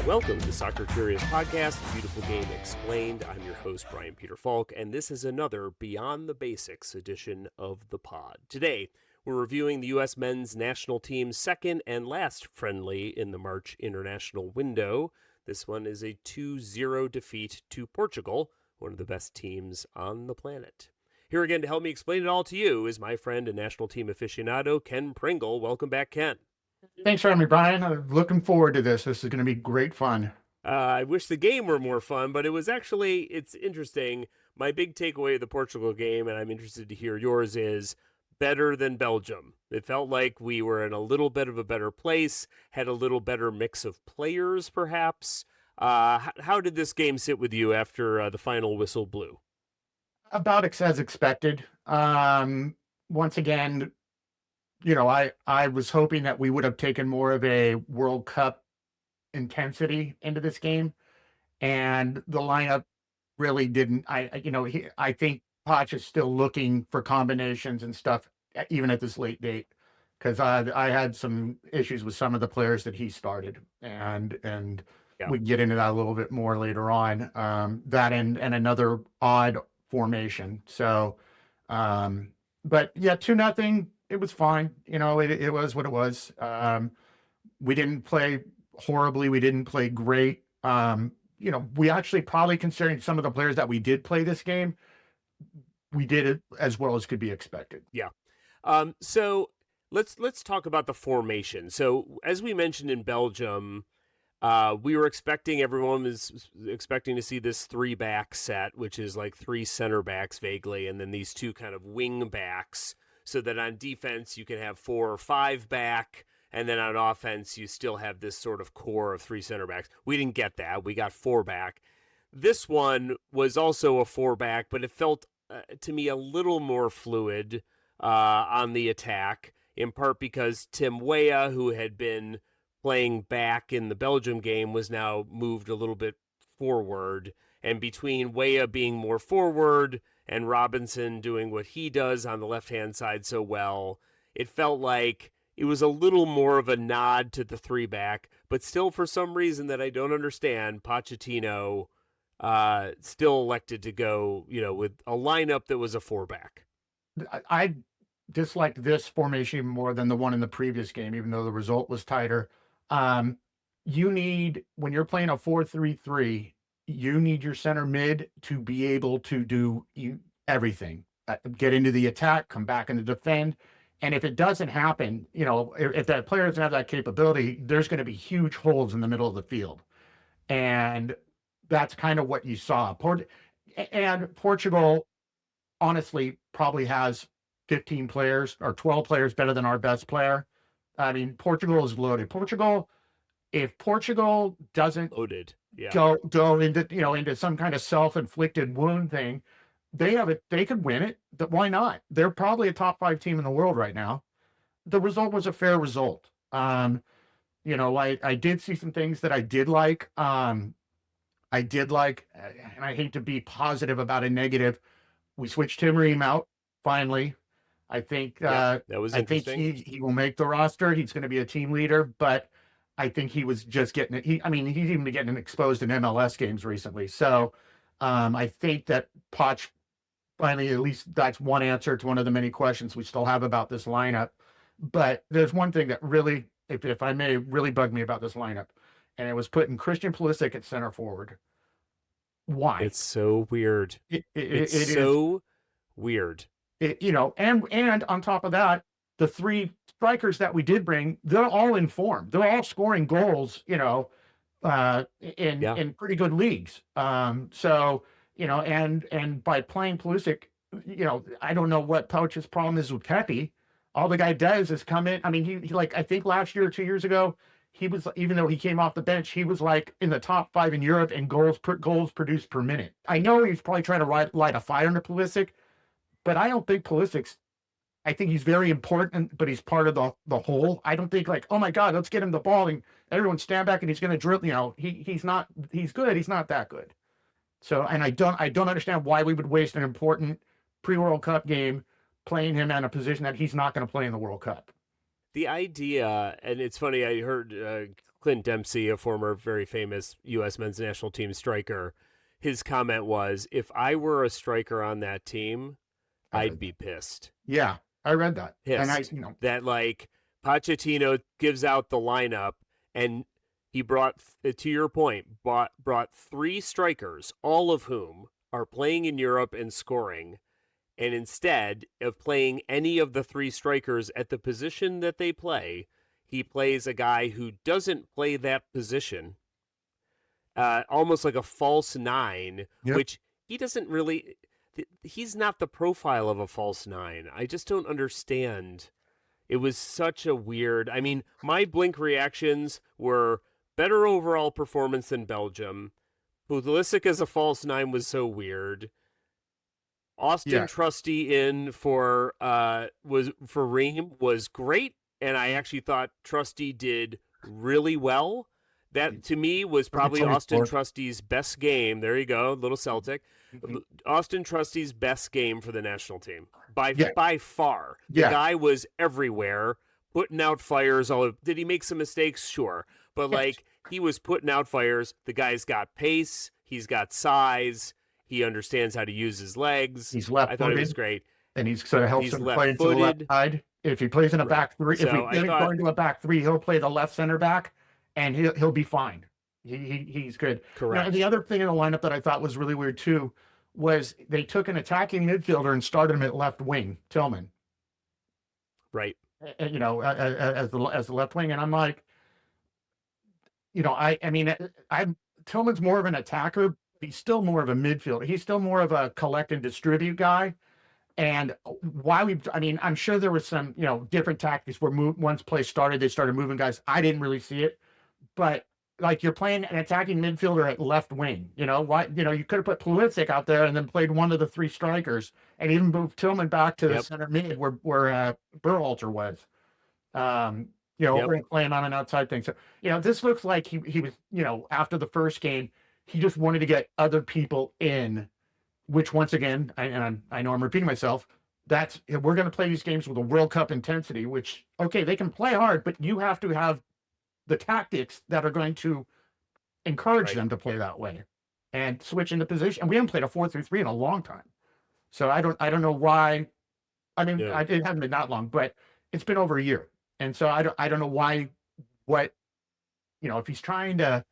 Welcome to Soccer Curious Podcast, Beautiful Game Explained. I'm your host, Brian Peter Falk, and this is another Beyond the Basics edition of the pod. Today, we're reviewing the U.S. men's national team's second and last friendly in the March international window. This one is a 2-0 defeat to Portugal, one of the best teams on the planet. Here again to help me explain it all to you is my friend and national team aficionado, Ken Pringle. Welcome back, Ken. Thanks for having me, Brian. I'm looking forward to this. This is going to be great fun. I wish the game were more fun, but it's interesting. My big takeaway of the Portugal game, and I'm interested to hear yours, is better than Belgium. It felt like we were in a little bit of a better place, had a little better mix of players, perhaps. How did this game sit with you after the final whistle blew? About as expected. Once again, I was hoping that we would have taken more of a World Cup intensity into this game, and the lineup really didn't. I think Poch is still looking for combinations and stuff, even at this late date, because I had some issues with some of the players that he started, and Yeah. we can get into that a little bit more later on. That and another odd formation. So, but yeah, 2-0. It was fine. It was what it was. We didn't play horribly. We didn't play great. We actually, probably considering some of the players that we did play this game, we did it as well as could be expected. Yeah. So let's talk about the formation. So as we mentioned in Belgium, everyone was expecting to see this 3-back set, which is like 3 center backs vaguely, and then these 2 kind of wing backs, so that on defense you can have 4 or 5 back, and then on offense you still have this sort of core of 3 center backs. We didn't get that. We got 4 back. This one was also a 4 back, but it felt to me a little more fluid on the attack, in part because Tim Weah, who had been playing back in the Belgium game, was now moved a little bit forward. And between Weah being more forward and Robinson doing what he does on the left-hand side so well, it felt like it was a little more of a nod to the 3-back, but still, for some reason that I don't understand, Pochettino still elected to go, with a lineup that was a 4-back. I disliked this formation even more than the one in the previous game, even though the result was tighter. You need, when you're playing a 4-3-3, you need your center mid to be able to do everything. Get into the attack, come back into defend. And if it doesn't happen, if that player doesn't have that capability, there's going to be huge holes in the middle of the field. And that's kind of what you saw. And Portugal, honestly, probably has 15 players or 12 players better than our best player. I mean, Portugal is loaded. If Portugal doesn't Loaded. Yeah. go into some kind of self-inflicted wound thing, they could win it. Why not? They're probably a top 5 team in the world right now. The result was a fair result. I did see some things that I did like. And I hate to be positive about a negative. We switched Tim Ream out finally. I think that was interesting. I think he will make the roster. He's going to be a team leader, but I think he was just getting it. He's even been getting exposed in MLS games recently. So I think that Poch finally, at least that's one answer to one of the many questions we still have about this lineup. But there's one thing that really, if I may, really bugged me about this lineup, and it was putting Christian Pulisic at center forward. Why? It's so weird. It's so weird. And on top of that, the 3 strikers that we did bring, they're all in form. They're all scoring goals, in pretty good leagues. So, and by playing Pulisic, I don't know what Poch's problem is with Pepe. All the guy does is come in. I mean, he I think last year or 2 years ago, he was, even though he came off the bench, he was like in the top 5 in Europe in goals produced per minute. I know he's probably trying to light a fire under Pulisic, but I don't think I think he's very important, but he's part of the whole. I don't think oh my God, let's get him the ball and everyone stand back and he's going to drill. He's good. He's not that good. So, and I don't understand why we would waste an important pre-World Cup game playing him in a position that he's not going to play in the World Cup. The idea, and it's funny, I heard Clint Dempsey, a former very famous U.S. men's national team striker, his comment was, "If I were a striker on that team, I I'd read be that. pissed." Yeah, I read that. And Pissed that like Pochettino gives out the lineup and he brought, to your point, brought 3 strikers, all of whom are playing in Europe and scoring. And instead of playing any of the 3 strikers at the position that they play, he plays a guy who doesn't play that position, almost like a false 9, Yep. which he doesn't really. He's not the profile of a false 9. I just don't understand. It was such a weird. I mean, my blink reactions were better overall performance than Belgium. Pulisic as a false 9 was so weird. Austin Yeah. Trusty in for Ream was great, and I actually thought Trusty did really well. That to me was probably Austin Trusty's best game. There you go, little Celtic. Mm-hmm. Austin Trusty's best game for the national team by far. The Yeah. guy was everywhere, putting out fires. Did he make some mistakes? Sure, but like he was putting out fires. The guy's got pace. He's got size. He understands how to use his legs. He's left-footed. I thought it was great. And he's sort of helps He's him play into the left side. If he plays in a back 3, So if we go into a back 3, he'll play the left center back, and he'll be fine. He's good. Correct. Now, the other thing in the lineup that I thought was really weird too was they took an attacking midfielder and started him at left wing, Tillman. Right. You know, as the left wing, and I'm like, you know, I mean, Tillman's more of an attacker. He's still more of a midfielder. He's still more of a collect and distribute guy. And I mean, I'm sure there was some, you know, different tactics where once play started, they started moving guys. I didn't really see it, but like you're playing an attacking midfielder at left wing, you know, why, you know, you could have put Pulisic out there and then played one of the 3 strikers and even moved Tillman back to the center mid where Berhalter was, you know, playing on an outside thing. So, you know, this looks like he was, you know, after the first game, he just wanted to get other people in, which once again, I know I'm repeating myself, we're going to play these games with a World Cup intensity, which, okay, they can play hard, but you have to have the tactics that are going to encourage them to play that way and switch into position. And we haven't played a 4-3-3 in a long time. So I don't know why. I mean, it hasn't been that long, but it's been over a year. And so I don't know why, you know, if he's trying to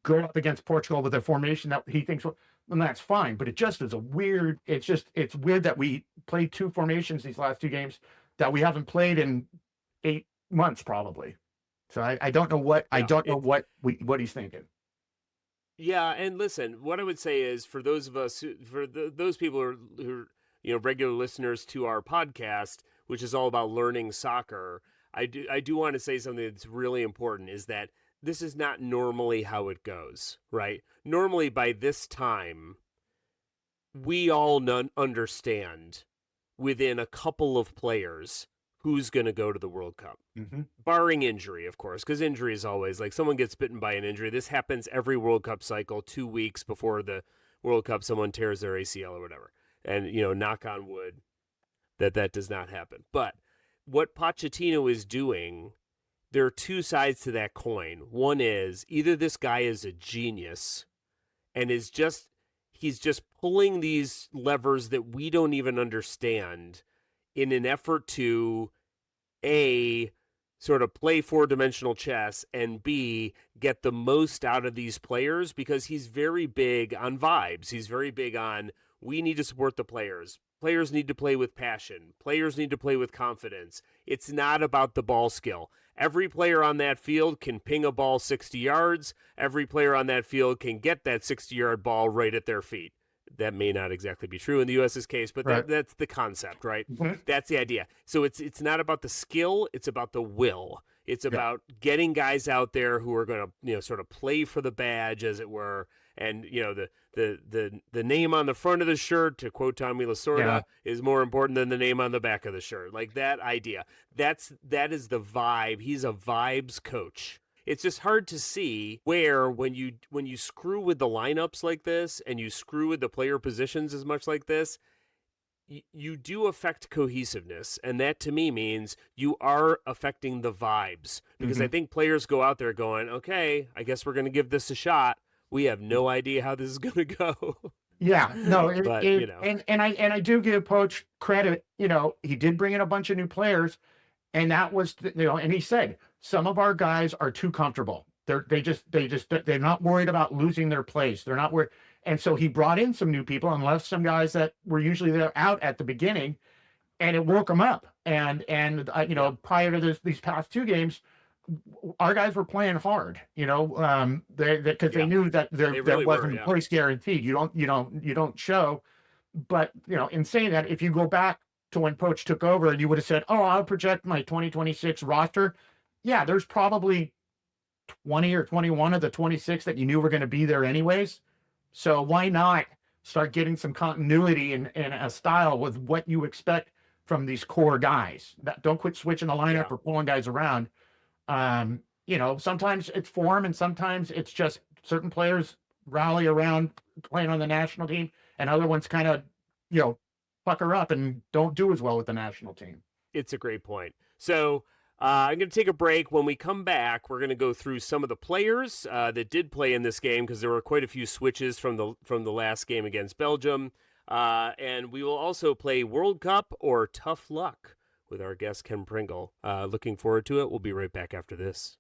go up against Portugal with a formation that he thinks, then that's fine. But it just is it's weird that we played 2 formations these last 2 games that we haven't played in 8 months probably. So I don't know what what he's thinking. Yeah, and listen, what I would say is for those of us those people who are, you know, regular listeners to our podcast, which is all about learning soccer, I do want to say something that's really important is that this is not normally how it goes, right? Normally by this time, we all understand within a couple of players who's going to go to the World Cup, barring injury, of course, because injury is always like someone gets bitten by an injury. This happens every World Cup cycle, 2 weeks before the World Cup, someone tears their ACL or whatever. And, you know, knock on wood that does not happen. But what Pochettino is doing, there are 2 sides to that coin. One is either this guy is a genius and he's just pulling these levers that we don't even understand in an effort to A, sort of play 4-dimensional chess, and B, get the most out of these players, because he's very big on vibes. He's very big on, we need to support the players. Players need to play with passion. Players need to play with confidence. It's not about the ball skill. Every player on that field can ping a ball 60 yards. Every player on that field can get that 60-yard ball right at their feet. That may not exactly be true in the U.S.'s case, but that's the concept, right? Mm-hmm. That's the idea. So it's not about the skill, it's about the will. It's about getting guys out there who are going to, you know, sort of play for the badge, as it were. And, you know, the name on the front of the shirt, to quote Tommy Lasorda, is more important than the name on the back of the shirt. Like that idea. That is the vibe. He's a vibes coach. It's just hard to see where when you screw with the lineups like this and you screw with the player positions as much like this, you do affect cohesiveness, and that to me means you are affecting the vibes, because I think players go out there going, okay, I guess we're going to give this a shot. We have no idea how this is going to go. Yeah, no, But, and I do give Poach credit. He did bring in a bunch of new players, and that was and he said some of our guys are too comfortable. They're not worried about losing their place. They're not worried, and so he brought in some new people and left some guys that were usually there out at the beginning, and it woke them up. And prior to these past two games, our guys were playing hard, because they knew that there really wasn't were, a place guaranteed. You don't show. But in saying that, if you go back to when Poach took over and you would have said, "Oh, I'll project my 2026 roster," yeah, there's probably 20 or 21 of the 26 that you knew were going to be there anyways. So why not start getting some continuity and a style with what you expect from these core guys? Don't quit switching the lineup or pulling guys around. Sometimes it's form and sometimes it's just certain players rally around playing on the national team and other ones kind of, pucker up and don't do as well with the national team. It's a great point. So I'm going to take a break. When we come back, we're going to go through some of the players that did play in this game, because there were quite a few switches from the last game against Belgium. And we will also play World Cup or Tough Luck with our guest Ken Pringle. Looking forward to it. We'll be right back after this.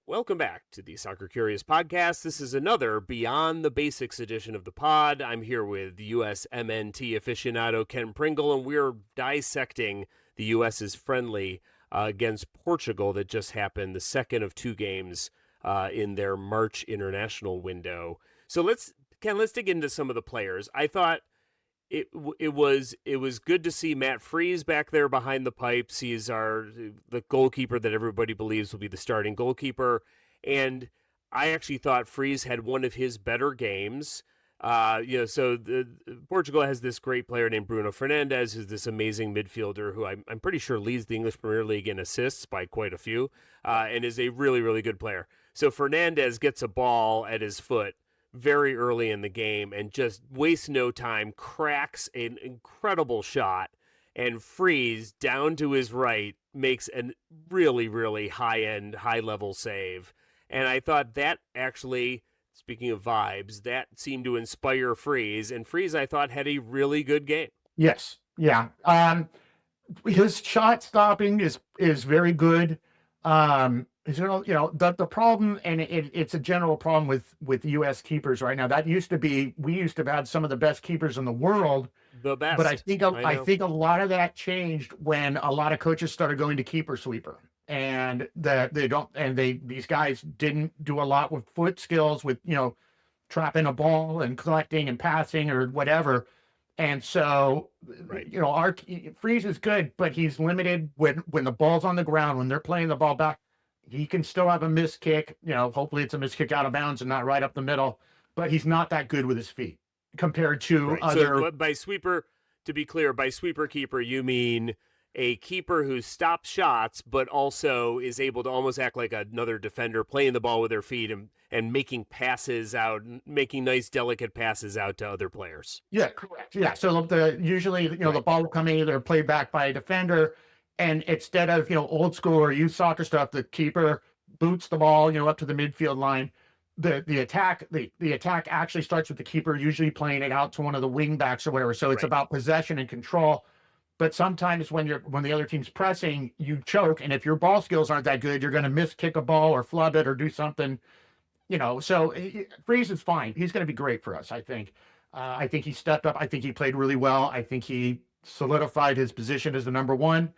Welcome back to the Soccer Curious podcast. This is another Beyond the Basics edition of the pod. I'm here with USMNT aficionado Ken Pringle, and we're dissecting the U.S.'s friendly against Portugal that just happened, the second of two games in their March international window. So let's dig into some of the players. I thought it was good to see Matt Freese back there behind the pipes. He's the goalkeeper that everybody believes will be the starting goalkeeper, and I actually thought Freese had one of his better games. So Portugal has this great player named Bruno Fernandes, who's this amazing midfielder who I'm pretty sure leads the English Premier League in assists by quite a few, and is a really, really good player. So Fernandes gets a ball at his foot very early in the game and just wastes no time, cracks an incredible shot, and Freese, down to his right, makes a really, really high-end, high-level save. And I thought that actually, speaking of vibes, that seemed to inspire Freese, and Freese, I thought, had a really good game. Yes. Yeah. His shot stopping is very good. The problem, and it's a general problem with U.S. keepers right now. We used to have some of the best keepers in the world. The best. But I think a lot of that changed when a lot of coaches started going to keeper sweeper, and these guys didn't do a lot with foot skills, with trapping a ball and collecting and passing or whatever. And so, our Freese is good, but he's limited when the ball's on the ground, when they're playing the ball back. He can still have a missed kick. Hopefully it's a missed kick out of bounds and not right up the middle, but he's not that good with his feet compared to other. So by sweeper, to be clear, by sweeper keeper, you mean a keeper who stops shots, but also is able to almost act like another defender, playing the ball with their feet and making passes out, making nice, delicate passes out to other players. Yeah, correct. Yeah. So usually, the ball will come in either played back by a defender, and instead of, old school or youth soccer stuff, the keeper boots the ball, up to the midfield line. The attack actually starts with the keeper usually playing it out to one of the wing backs or whatever. So it's about possession and control. But sometimes when the other team's pressing, you choke, and if your ball skills aren't that good, you're going to miss kick a ball or flub it or do something. So Freese is fine. He's going to be great for us, I think. I think he stepped up. I think he played really well. I think he solidified his position as the number one.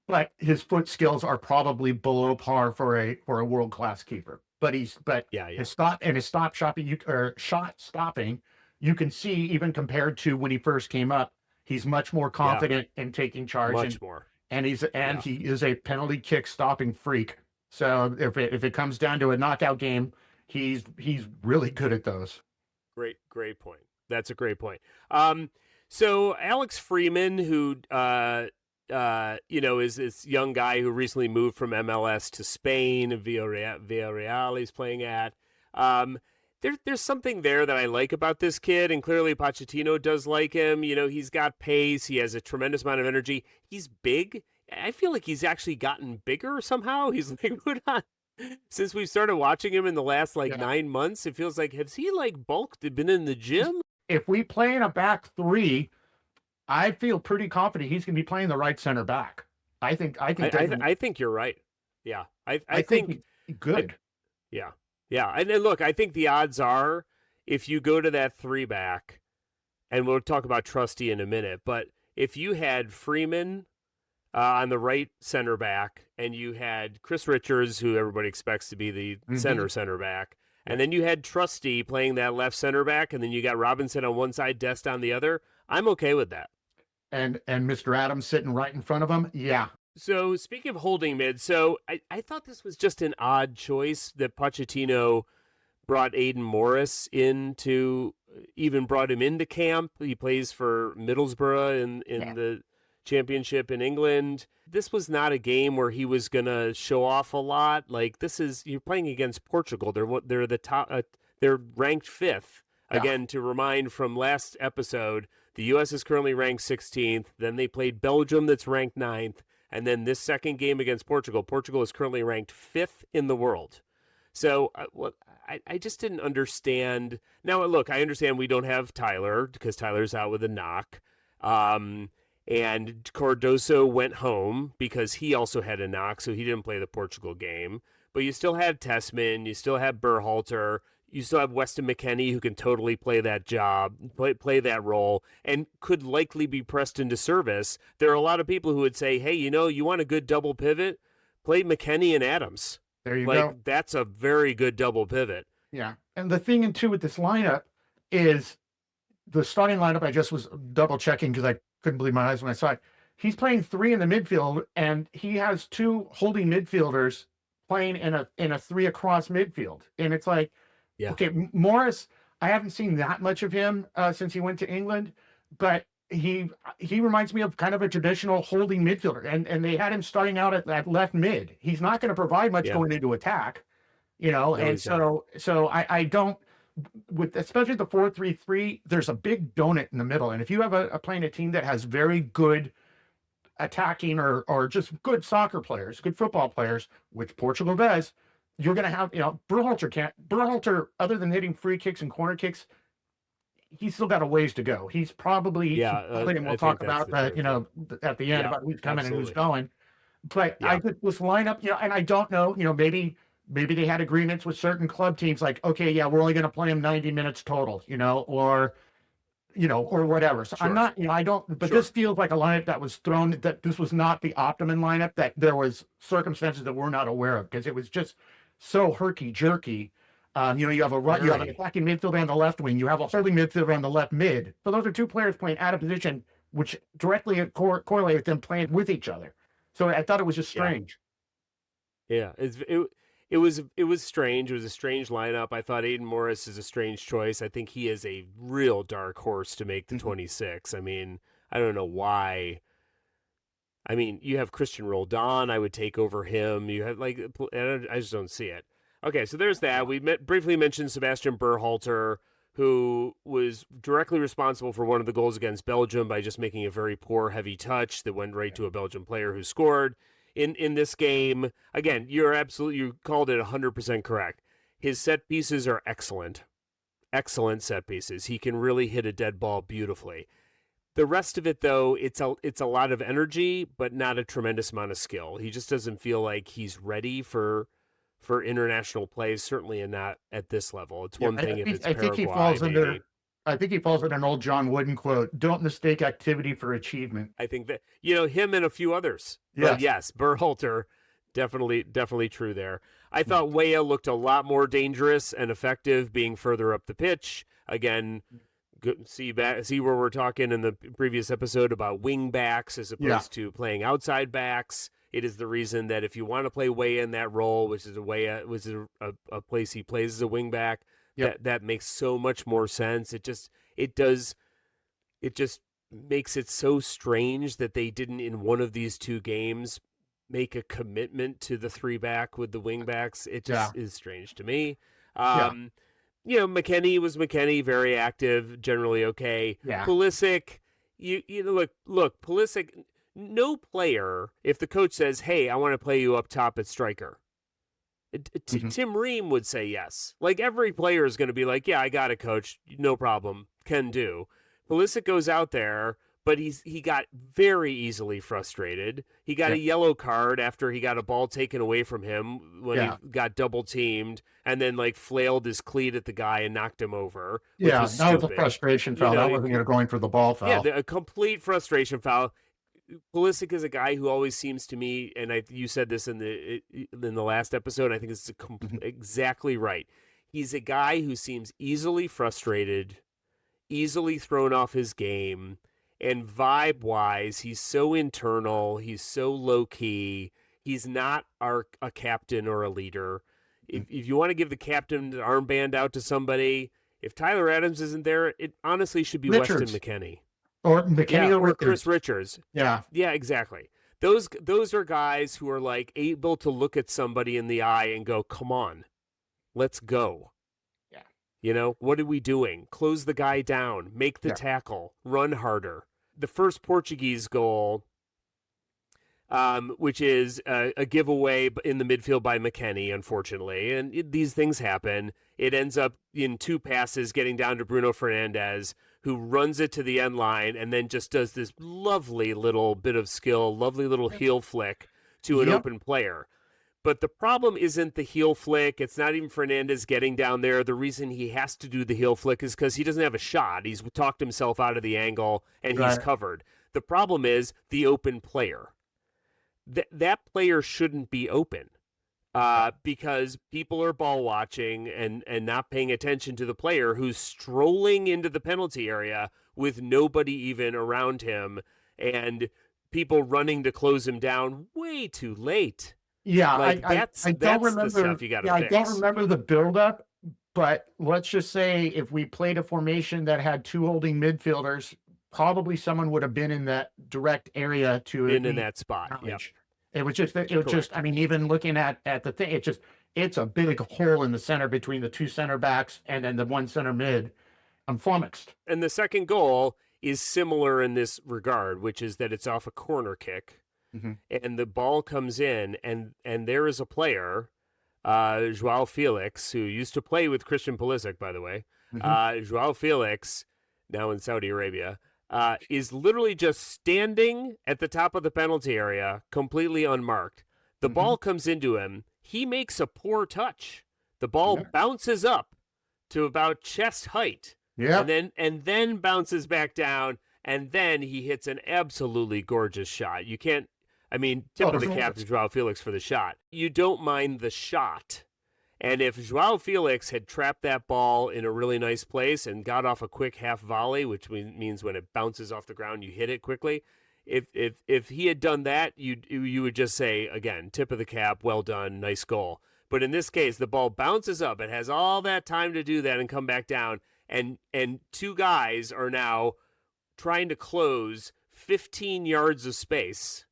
But his foot skills are probably below par for a world-class keeper. His shot stopping, you can see even compared to when he first came up, he's much more confident in taking charge. Much more. And he is a penalty kick stopping freak. So if it comes down to a knockout game, he's really good at those. Great point. That's a great point. So Alex Freeman, who is this young guy who recently moved from MLS to Spain, Villarreal he's playing at. there's something there that I like about this kid, and clearly Pochettino does like him. He's got pace. He has a tremendous amount of energy. He's big. I feel like he's actually gotten bigger somehow. He's like, put on. Since we've started watching him in the last like Yeah. 9 months, it feels like, has he like bulked, been in the gym? If we play in a back three, I feel pretty confident he's going to be playing the right center back. I think I think you're right. Yeah. I think good. yeah. Yeah. And then look, I think the odds are if you go to that three back, and we'll talk about Trusty in a minute, but if you had Freeman on the right center back, and you had Chris Richards, who everybody expects to be the center back, and then you had Trusty playing that left center back, and then you got Robinson on one side, Dest on the other, I'm okay with that. And Mr. Adams sitting right in front of him, yeah. So speaking of holding mid, so I thought this was just an odd choice that Pochettino brought Aiden Morris even brought him into camp. He plays for Middlesbrough in the championship in England. This was not a game where he was going to show off a lot. Like, you're playing against Portugal. They're the top, they're ranked 5th. Again, to remind from last episode, the U.S. is currently ranked 16th. Then they played Belgium, that's ranked 9th. And then this second game against Portugal is currently ranked 5th in the world. So I just didn't understand. Now, look, I understand we don't have Tyler because Tyler's out with a knock. And Cardoso went home because he also had a knock, so he didn't play the Portugal game. But you still have Tessman, you still have Berhalter, you still have Weston McKennie, who can totally play that job, play that role, and could likely be pressed into service. There are a lot of people who would say, hey, you want a good double pivot? Play McKennie and Adams. There you go. That's a very good double pivot. Yeah. And the thing, too, with this lineup is the starting lineup, I just was double checking because I couldn't believe my eyes when I saw it. He's playing 3 in the midfield, and he has 2 holding midfielders playing in a 3 across midfield. And it's like, okay, Morris, I haven't seen that much of him since he went to England, but he reminds me of kind of a traditional holding midfielder. And they had him starting out at left mid. He's not going to provide much going into attack, No, and so I don't, with especially the 4-3-3, there's a big donut in the middle. And if you have playing a team that has very good attacking or just good soccer players, good football players, which Portugal does, you're going to have, Berhalter, other than hitting free kicks and corner kicks, he's still got a ways to go. He's probably, and we'll talk about that, at the end about who's coming and who's going. But I think this lineup, and I don't know, maybe they had agreements with certain club teams like, okay, we're only going to play him 90 minutes total, or whatever. So I'm not, I don't, but this feels like a lineup that was thrown, that this was not the optimum lineup, that there was circumstances that we're not aware of because it was just so herky-jerky. You have an attacking midfielder on the left wing. You have a holding midfielder on the left mid. So those are 2 players playing out of position, which directly correlate with them playing with each other. So I thought it was just strange. Yeah, it was strange. It was a strange lineup. I thought Aiden Morris is a strange choice. I think he is a real dark horse to make the 26. I mean, I don't know why. I mean, you have Christian Roldan. I would take over him. You have I just don't see it. Okay, so there's that. We briefly mentioned Sebastian Berhalter, who was directly responsible for one of the goals against Belgium by just making a very poor heavy touch that went right to a Belgian player who scored. In this game, again, you called it 100% correct. His set pieces are excellent set pieces. He can really hit a dead ball beautifully. The rest of it, though, it's a lot of energy, but not a tremendous amount of skill. He just doesn't feel like he's ready for international play, certainly not at this level. It's one thing if it's Paraguay. I think he falls under an old John Wooden quote: "Don't mistake activity for achievement." I think that him and a few others. Yes. But yes, Berhalter, definitely true there. I thought Weah looked a lot more dangerous and effective being further up the pitch. Again, see where we're talking in the previous episode about wing backs as opposed to playing outside backs. It is the reason that if you want to play Weah in that role, which is a place he plays as a wing back, that makes so much more sense. It just makes it so strange that they didn't in one of these 2 games make a commitment to the 3 back with the wing backs. It just is strange to me. McKennie was McKennie, very active, generally okay. Yeah. Pulisic, look, Pulisic, no player, if the coach says, hey, I want to play you up top at striker, Tim Ream would say yes. Like, every player is going to be like, yeah, I got it, coach. No problem. Can do. Pulisic goes out there, but he got very easily frustrated. He got a yellow card after he got a ball taken away from him when he got double teamed, and then like flailed his cleat at the guy and knocked him over. Which was that stupid. was a frustration foul. That wasn't going for the ball foul. Yeah, a complete frustration foul. Pulisic is a guy who always seems to me, and you said this in the last episode, I think it's exactly right. He's a guy who seems easily frustrated, easily thrown off his game, and vibe-wise, he's so internal, he's so low-key, he's not a captain or a leader. If you want to give the captain armband out to somebody, if Tyler Adams isn't there, it honestly should be Weston McKennie. Or McKennie or Chris Richards. Yeah, exactly. Those are guys who are like able to look at somebody in the eye and go, "Come on, let's go." Yeah. What are we doing? Close the guy down, make the tackle, run harder. The first Portuguese goal, which is a giveaway in the midfield by McKennie, unfortunately, and these things happen. It ends up in 2 passes getting down to Bruno Fernandes, who runs it to the end line and then just does this lovely little bit of skill, lovely little heel flick to an open player. But the problem isn't the heel flick. It's not even Fernandes getting down there. The reason he has to do the heel flick is because he doesn't have a shot. He's talked himself out of the angle, and he's covered. The problem is the open player. That player shouldn't be open. Because people are ball watching and not paying attention to the player who's strolling into the penalty area with nobody even around him and people running to close him down way too late. Yeah, that's don't remember the stuff you got to fix. I don't remember the buildup, but let's just say if we played a formation that had 2 holding midfielders, probably someone would have been in that direct area to in that spot. Yeah. It was just, I mean, even looking at the thing, it's a big hole in the center between the 2 center backs and then the 1 center mid. I'm flummoxed. And the second goal is similar in this regard, which is that it's off a corner kick, and the ball comes in, and there is a player, Joao Felix, who used to play with Christian Pulisic, by the way. Joao Felix, now in Saudi Arabia, is literally just standing at the top of the penalty area, completely unmarked. The ball comes into him. He makes a poor touch. The ball bounces up to about chest height, and then bounces back down, and then he hits an absolutely gorgeous shot. You can't. I mean, tip of the cap to Joao Felix for the shot. You don't mind the shot. And if Joao Felix had trapped that ball in a really nice place and got off a quick half volley, which means when it bounces off the ground, you hit it quickly. If he had done that, you would just say, again, tip of the cap, well done, nice goal. But in this case, the ball bounces up. It has all that time to do that and come back down. And 2 guys are now trying to close 15 yards of space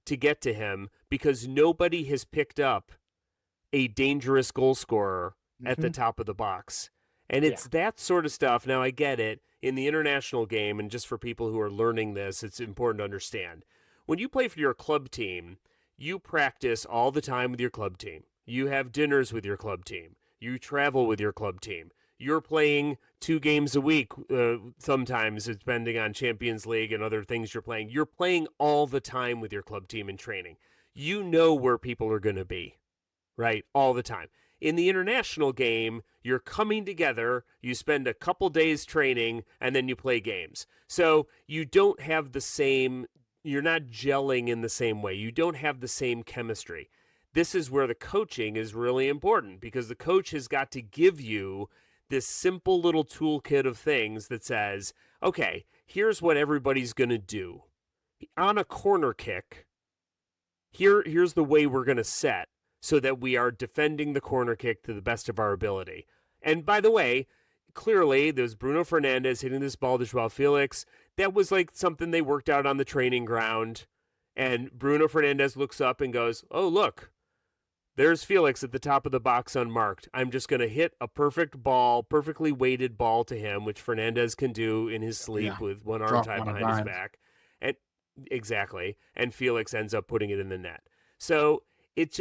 to get to him because nobody has picked up a dangerous goal scorer at the top of the box. And it's that sort of stuff. Now, I get it. In the international game, and just for people who are learning this, it's important to understand. When you play for your club team, you practice all the time with your club team. You have dinners with your club team. You travel with your club team. You're playing 2 games a week, sometimes, depending on Champions League and other things you're playing. You're playing all the time with your club team in training. You know where people are going to be. Right? All the time. In the international game, you're coming together, you spend a couple days training, and then you play games. So you don't have the same, you're not gelling in the same way. You don't have the same chemistry. This is where the coaching is really important because the coach has got to give you this simple little toolkit of things that says, okay, here's what everybody's going to do. On a corner kick, here's the way we're going to set so that we are defending the corner kick to the best of our ability. And by the way, clearly there's Bruno Fernandes hitting this ball to Joao Felix. That was like something they worked out on the training ground. And Bruno Fernandes looks up and goes, oh, look, There's Felix at the top of the box unmarked. I'm just going to hit a perfect ball, perfectly weighted ball to him, which Fernandez can do in his sleep with one arm Drop tied one of behind his Ryan's. back. And exactly. And Felix ends up putting it in the net. So it's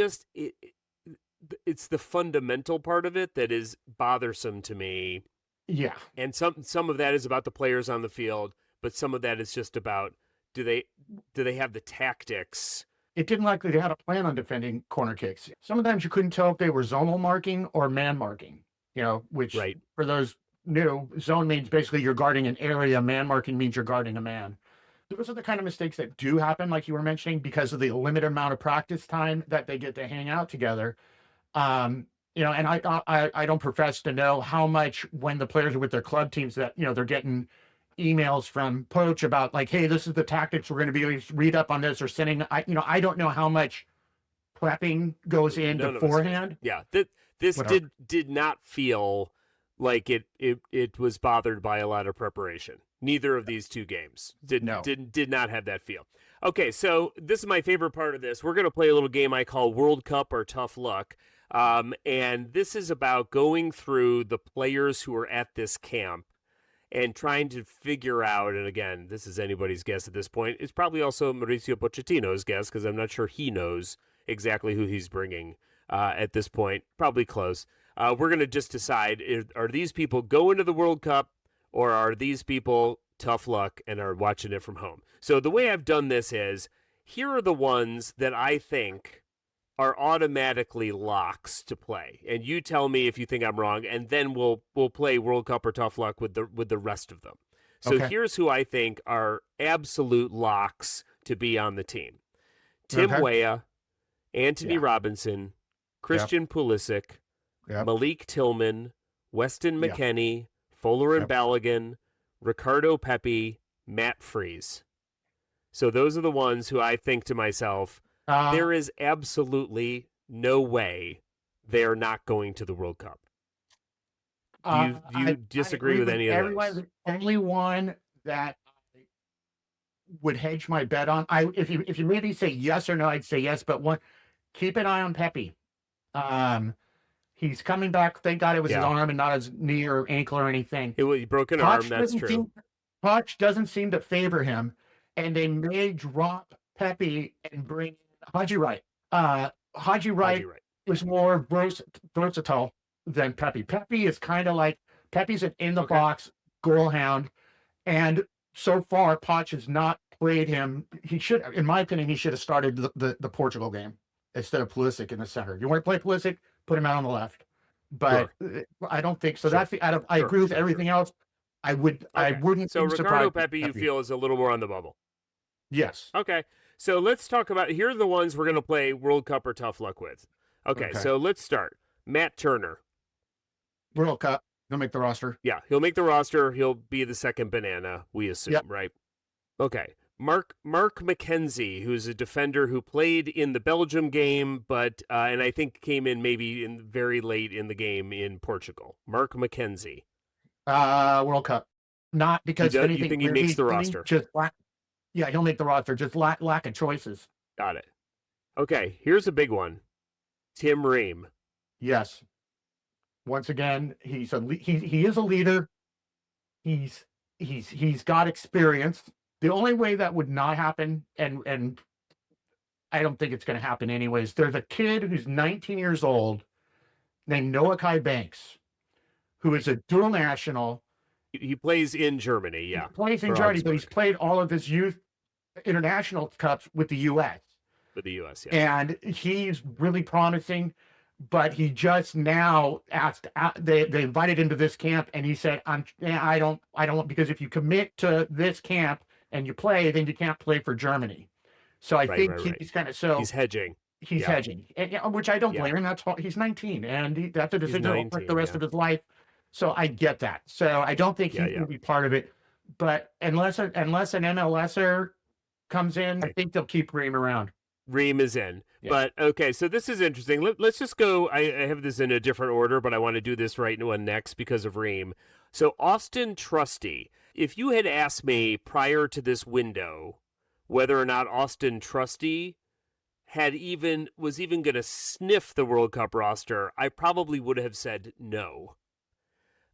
the fundamental part of it that is bothersome to me. Yeah. And some of that is about the players on the field, but some of that is just about do they have the tactics? It didn't like they had a plan on defending corner kicks. Sometimes you couldn't tell if they were zonal marking or man marking, which Right. For those new, zone means basically you're guarding an area. Man marking means you're guarding a man. Those are the kind of mistakes that do happen, like you were mentioning, because of the limited amount of practice time that they get to hang out together. And I don't profess to know how much when the players are with their club teams that, they're getting emails from Poach about like, hey, this is the tactics we're going to be read up on this or sending. I don't know how much prepping goes in beforehand. Yeah, this did not feel like it was bothered by a lot of preparation. Neither of these two games did not have that feel. Okay, so this is my favorite part of this. We're going to play a little game I call World Cup or Tough Luck. And this is about going through the players who are at this camp and trying to figure out, and again, this is anybody's guess at this point. It's probably also Mauricio Pochettino's guess because I'm not sure he knows exactly who he's bringing at this point. Probably close. We're going to just decide, are these people going to the World Cup or are these people tough luck and are watching it from home? So the way I've done this is, here are the ones that I think are automatically locks to play, and you tell me if you think I'm wrong, and then we'll play World Cup or Tough Luck with the rest of them. So Here's who I think are absolute locks to be on the team: Tim Weah, Anthony Robinson, Christian Pulisic, Malik Tillman, Weston McKennie, Fuller and Balogun, Ricardo Pepi, Matt Freese. So those are the ones who I think to myself, there is absolutely no way they're not going to the World Cup. Do you disagree with any of those? The only one that I would hedge my bet on, if you maybe say yes or no, I'd say yes. But keep an eye on Pepi. He's coming back. Thank God it was his arm and not his knee or ankle or anything. It was broken arm. That's true. Poch doesn't seem to favor him, and they may drop Pepi and bring Haji Wright. Haji Wright is more versatile than Pepi. Pepi is kind of like Pepi's an in the box goal hound, and so far Poch has not played him. He should, in my opinion, he should have started the Portugal game instead of Pulisic in the center. You want to play Pulisic, put him out on the left. But I don't think so. That's I agree with everything else. I wouldn't. So Ricardo Pepi, you feel is a little more on the bubble. Yes. Okay. So let's talk about, here are the ones we're going to play World Cup or Tough Luck with. Okay. So let's start. Matt Turner. World Cup. He'll make the roster. Yeah, he'll make the roster. He'll be the second banana, we assume, right? Okay. Mark McKenzie, who's a defender who played in the Belgium game, but and I think came in maybe very late in the game in Portugal. Mark McKenzie. World Cup. Not because you think he makes the roster? He'll make the roster. Just lack of choices. Got it. Okay, here's a big one. Tim Ream. Yes. Once again, he is a leader. He's got experience. The only way that would not happen, and I don't think it's going to happen anyways, there's a kid who's 19 years old named Noah Kai Banks, who is a dual national. He plays in Germany, He plays in Germany, but he's played all of his youth international cups with the U.S. With the U.S., And he's really promising, but he just now asked, they invited him to this camp, and he said, I don't, because if you commit to this camp and you play, then you can't play for Germany. So I think he's kind of, he's hedging. He's hedging, which I don't blame him. That's he's 19, and that's a decision for the rest of his life. So I get that. So I don't think he will be part of it. But unless an MLSer comes in, I think they'll keep Ream around. Ream is in. Yeah. But okay, so this is interesting. Let's just go. I have this in a different order, but I want to do this right one next because of Ream. So Austin Trusty, if you had asked me prior to this window whether or not Austin Trusty was even going to sniff the World Cup roster, I probably would have said no.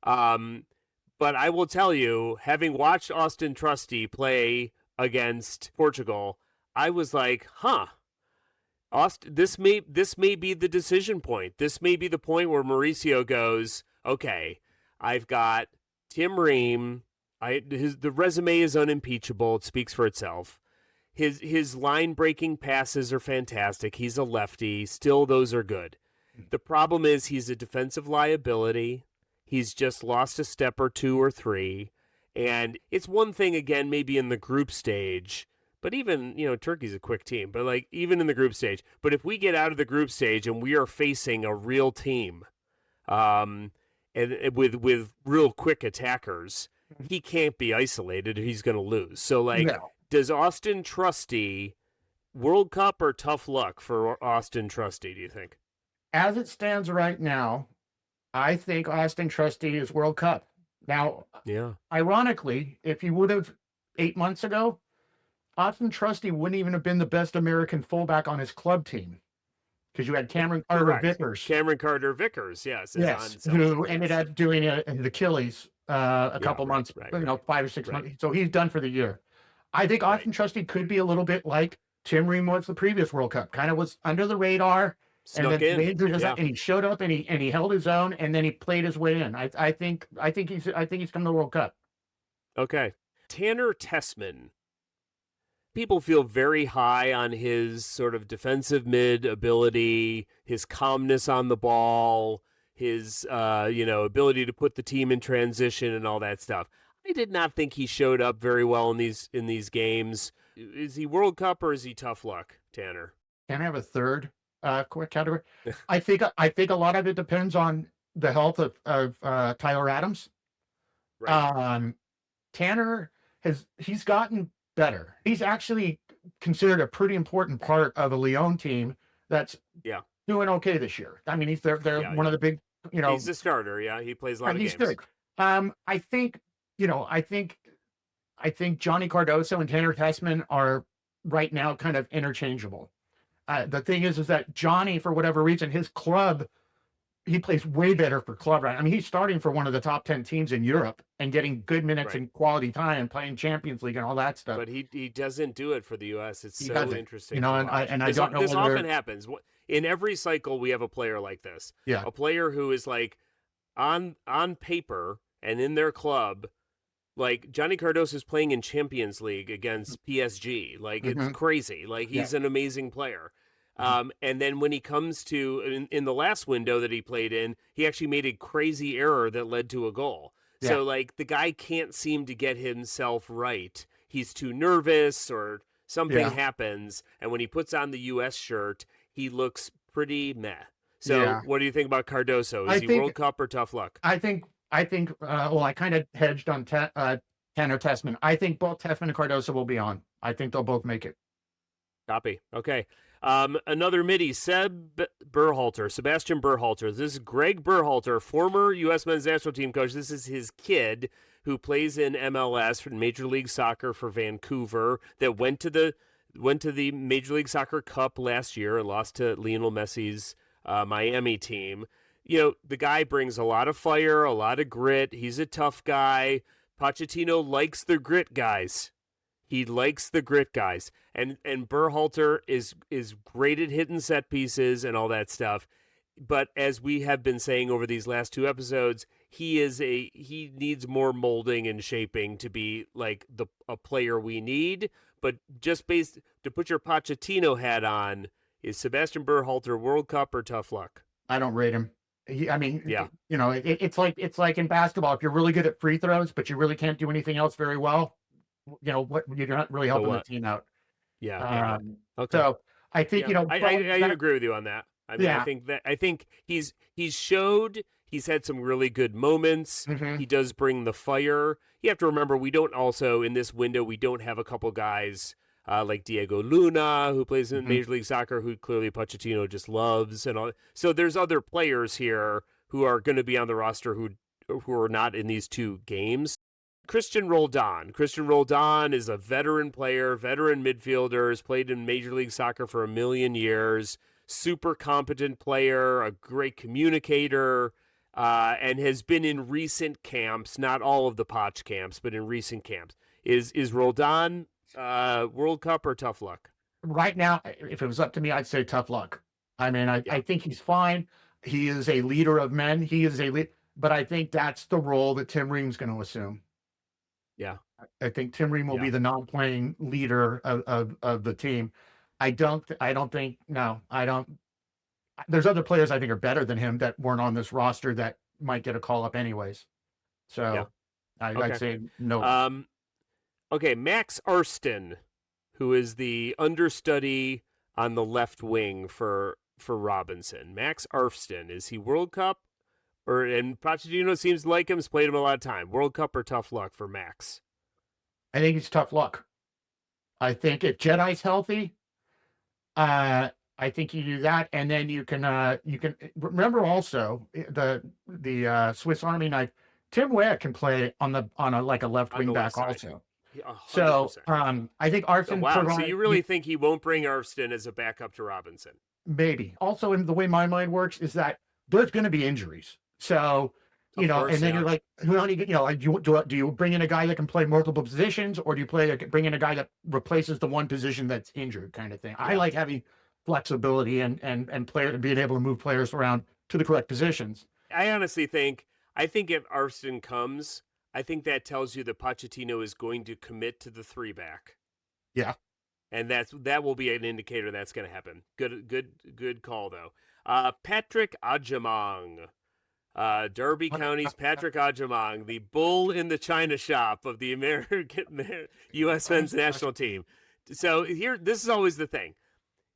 But I will tell you, having watched Austin Trusty play against Portugal, I was like, huh. Austin, this may be the decision point. This may be the point where Mauricio goes, okay, I've got Tim Ream. The resume is unimpeachable. It speaks for itself. His line breaking passes are fantastic. He's a lefty. Still, those are good. The problem is he's a defensive liability. He's just lost a step or two or three. And it's one thing, again, maybe in the group stage, but even, Turkey's a quick team, but like even in the group stage. But if we get out of the group stage and we are facing a real team, and with real quick attackers, he can't be isolated or he's going to lose. So, No. Does Austin Trusty World Cup or tough luck for Austin Trusty, do you think? As it stands right now, I think Austin Trusty is World Cup. Now, yeah. Ironically, if you would have 8 months ago, Austin Trusty wouldn't even have been the best American fullback on his club team because you had Cameron Carter-Vickers. Cameron Carter-Vickers, yes. Who ended up doing an Achilles a couple months, 5 or 6 months. So he's done for the year. I think Austin Trusty could be a little bit like Tim Ream was the previous World Cup. Kind of was under the radar. Snuck in. And he showed up and he held his own and then he played his way in. I think he's come to the World Cup. Okay. Tanner Tessman. People feel very high on his sort of defensive mid ability, his calmness on the ball, his ability to put the team in transition and all that stuff. I did not think he showed up very well in these games. Is he World Cup or is he tough luck, Tanner? Can I have a third quick category? I think a lot of it depends on the health of Tyler Adams. Right. Tanner he's gotten better. He's actually considered a pretty important part of a Lyon team that's doing okay this year. I mean, they're one of the big, He's the starter. Yeah, he plays a lot of games. He's good. I think Johnny Cardoso and Tanner Tessman are right now kind of interchangeable. The thing is that Johnny, for whatever reason, his club, he plays way better for club. Right? I mean, he's starting for one of the top 10 teams in Europe and getting good minutes and quality time and playing Champions League and all that stuff. But he doesn't do it for the U.S. It's so interesting. I don't know. This often happens. In every cycle, we have a player like this. Yeah. A player who is like on paper and in their club, like Johnny Cardoso is playing in Champions League against PSG. Like it's crazy. Like he's an amazing player. And then when he comes to in the last window that he played in, he actually made a crazy error that led to a goal. Yeah. So like the guy can't seem to get himself right. He's too nervous or something happens. And when he puts on the U.S. shirt, he looks pretty meh. So what do you think about Cardoso? Is he World Cup or tough luck? I think, I kind of hedged on Tanner Tessman. I think both Tessman and Cardoso will be on. I think they'll both make it. Copy. Okay. Another midi, Sebastian Berhalter. This is Greg Berhalter, former U.S. men's national team coach. This is his kid who plays in MLS for Major League Soccer for Vancouver. That went to the Major League Soccer Cup last year and lost to Lionel Messi's Miami team. The guy brings a lot of fire, a lot of grit. He's a tough guy. Pochettino likes the grit guys. He likes the grit guys. And Berhalter is great at hitting set pieces and all that stuff. But as we have been saying over these last two episodes, he needs more molding and shaping to be like a player we need. But just based to put your Pochettino hat on, is Sebastian Berhalter World Cup or tough luck? I don't rate him. It's like in basketball. If you're really good at free throws, but you really can't do anything else very well, you're not really helping the team out. Yeah. Okay. So I think I agree with you on that. I mean, I think he's showed he's had some really good moments. He does bring the fire. You have to remember we don't have a couple guys like Diego Luna, who plays in Major League Soccer, who clearly Pochettino just loves, and all. So there's other players here who are going to be on the roster who are not in these two games. Christian Roldan. Christian Roldan is a veteran player, veteran midfielder, has played in Major League Soccer for a million years, super competent player, a great communicator, and has been in recent camps, not all of the Potch camps, but in recent camps. Is Roldan World Cup or tough luck? Right now, if it was up to me, I'd say tough luck. I mean, Yeah. I think he's fine. He is a leader of men. He is a lead, but I think that's the role that Tim Ream's going to assume. Yeah. I think Tim Ream will Yeah. be the non-playing leader of the team. I don't think, no, I don't. There's other players I think are better than him that weren't on this roster that might get a call up anyways. Yeah. So I'd Okay. say no. Okay, Max Arston, who is the understudy on the left wing for Robinson. Max Arston, is he World Cup? And Pochettino seems to like him, has played him a lot of time. World Cup or tough luck for Max? I think it's tough luck. I think if Jedi's healthy, I think you do that, and then you can remember also the Swiss Army knife. Tim Weah can play on a like a left wing back also. Yeah, so I think Arston. Wow, so you really think he won't bring Arston as a backup to Robinson? Maybe. Also, in the way my mind works is that there's going to be injuries. So and then you're like, do you bring in a guy that can play multiple positions, or do you bring in a guy that replaces the one position that's injured, kind of thing? Yeah. I like having flexibility and being able to move players around to the correct positions. I honestly think if Arston comes, I think that tells you that Pochettino is going to commit to the 3-back. Yeah. And that will be an indicator that's going to happen. Good call though. Patrick Adjamang. Derby County's Patrick Adjamang, the bull in the china shop of the American U.S. men's national team. So this is always the thing.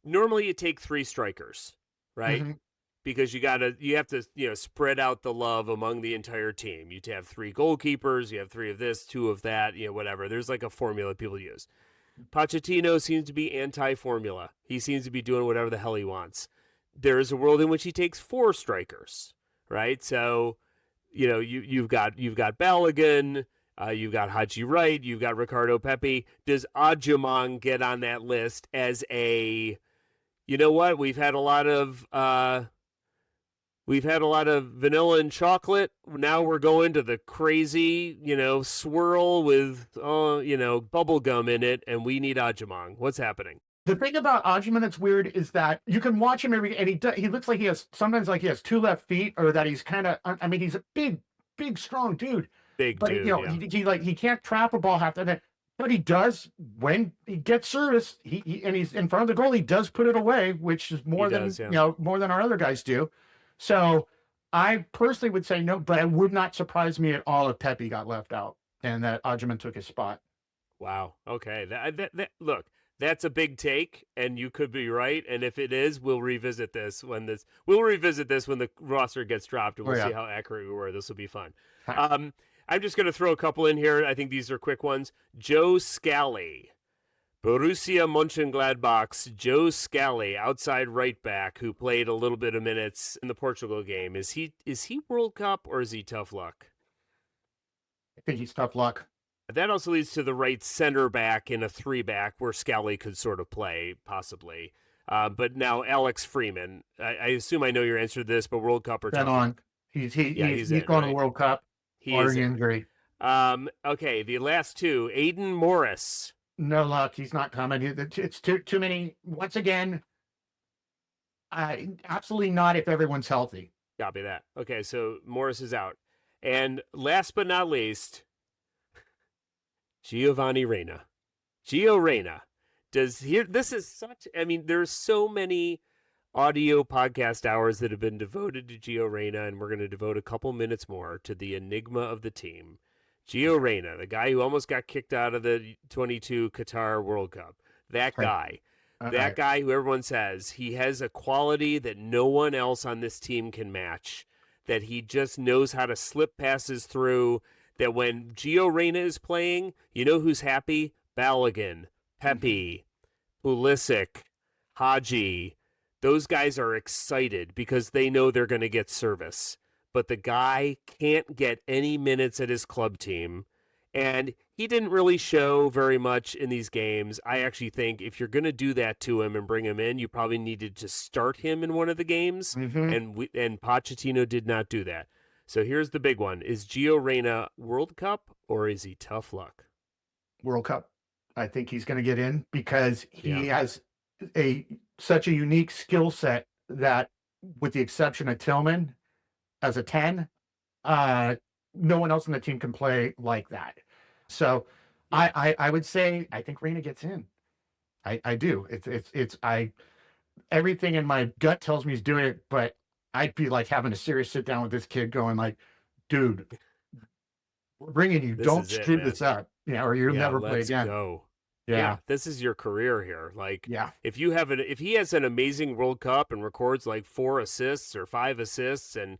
Normally you take 3 strikers, right? Mm-hmm. Because you have to spread out the love among the entire team. You have 3 goalkeepers, you have 3 of this, 2 of that, whatever. There's like a formula people use. Pochettino seems to be anti-formula. He seems to be doing whatever the hell he wants. There is a world in which he takes 4 strikers, right? So, you've got Balogun, you've got Haji Wright, you've got Ricardo Pepi. Does Adjamang get on that list as a, what? We've had a lot of vanilla and chocolate. Now we're going to the crazy, swirl with, bubble gum in it, and we need Adjamang. What's happening? The thing about Adjamang that's weird is that you can watch him and he looks like he has 2 left feet, or that he's kind of, he's a big, strong dude. He can't trap a ball half the time. But he does, when he gets service, and he's in front of the goal, he does put it away, which is more than our other guys do. So I personally would say no, but it would not surprise me at all if Pepe got left out and that Adjamang took his spot. Wow. Okay. Look, that's a big take, and you could be right. And if it is, we'll revisit this when the roster gets dropped, and we'll see how accurate we were. This will be fun. I'm just going to throw a couple in here. I think these are quick ones. Joe Scally, Borussia Mönchengladbach's Joe Scally, outside right back, who played a little bit of minutes in the Portugal game. Is he World Cup, or is he tough luck? I think he's tough luck. That also leads to the right center back in a 3-back where Scally could sort of play, possibly. But now Alex Freeman, I assume I know your answer to this, but World Cup or tough luck? He's going to World Cup. He is injury. Okay, the last 2, Aiden Morris. No luck. He's not coming. It's too many. Once again, absolutely not if everyone's healthy. Copy that. Okay, so Morris is out. And last but not least, Giovanni Reyna. Gio Reyna. This is such, there's so many audio podcast hours that have been devoted to Gio Reyna, and we're going to devote a couple minutes more to the enigma of the team. Gio Reyna, the guy who almost got kicked out of the 22 Qatar World Cup. That guy. That guy who everyone says he has a quality that no one else on this team can match, that he just knows how to slip passes through, that when Gio Reyna is playing, you know who's happy? Balogun, Pepe, Pulisic, Haji. Those guys are excited because they know they're going to get service. But the guy can't get any minutes at his club team, And he didn't really show very much in these games. I actually think if you're going to do that to him and bring him in, you probably needed to start him in one of the games. Mm-hmm. And Pochettino did not do that. So here's the big one. Is Gio Reyna World Cup or is he tough luck? World Cup. I think he's going to get in because he Yeah. has such a unique skill set that, with the exception of Tillman as a 10, no one else on the team can play like that. So Yeah. I would say I think Reyna gets in. I do. Everything in my gut tells me he's doing it, but I'd be like having a serious sit down with this kid going like, dude, we're bringing you. This Don't is it, screw man. this up. Or you'll Yeah, never play let's again. go. Yeah. This is your career here. Like, Yeah. if he has an amazing World Cup and records like 4 assists or 5 assists, and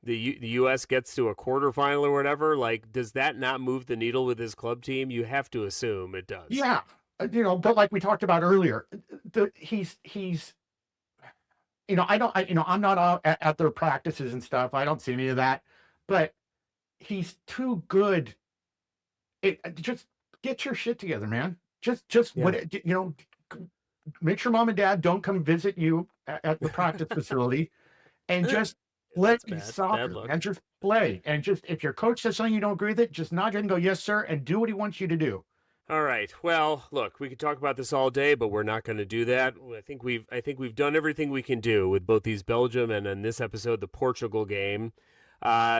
the U.S. gets to a quarterfinal or whatever, like, does that not move the needle with his club team? You have to assume it does. Yeah. But like we talked about earlier, he's I'm not out at their practices and stuff. I don't see any of that, but he's too good. Just get your shit together, man. Just Yeah. make sure mom and dad don't come visit you at the practice facility, and just play soccer luck. and just play. And just, if your coach says something you don't agree with it, just nod your head and go, yes, sir, and do what he wants you to do. All right. Well, look, we could talk about this all day, but we're not going to do that. I think we've done everything we can do with both these Belgium and in this episode the Portugal game.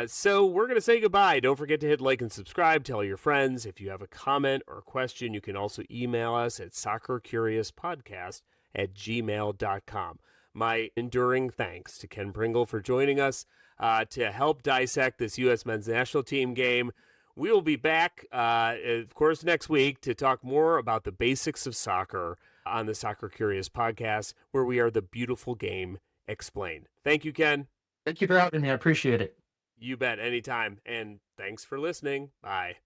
So we're going to say goodbye. Don't forget to hit like and subscribe. Tell your friends. If you have a comment or a question, you can also email us at soccercuriouspodcast@gmail.com. My enduring thanks to Ken Pringle for joining us to help dissect this U.S. men's national team game. We will be back, of course, next week to talk more about the basics of soccer on the Soccer Curious podcast, where we are the beautiful game explained. Thank you, Ken. Thank you for having me. I appreciate it. You bet, anytime. And thanks for listening. Bye.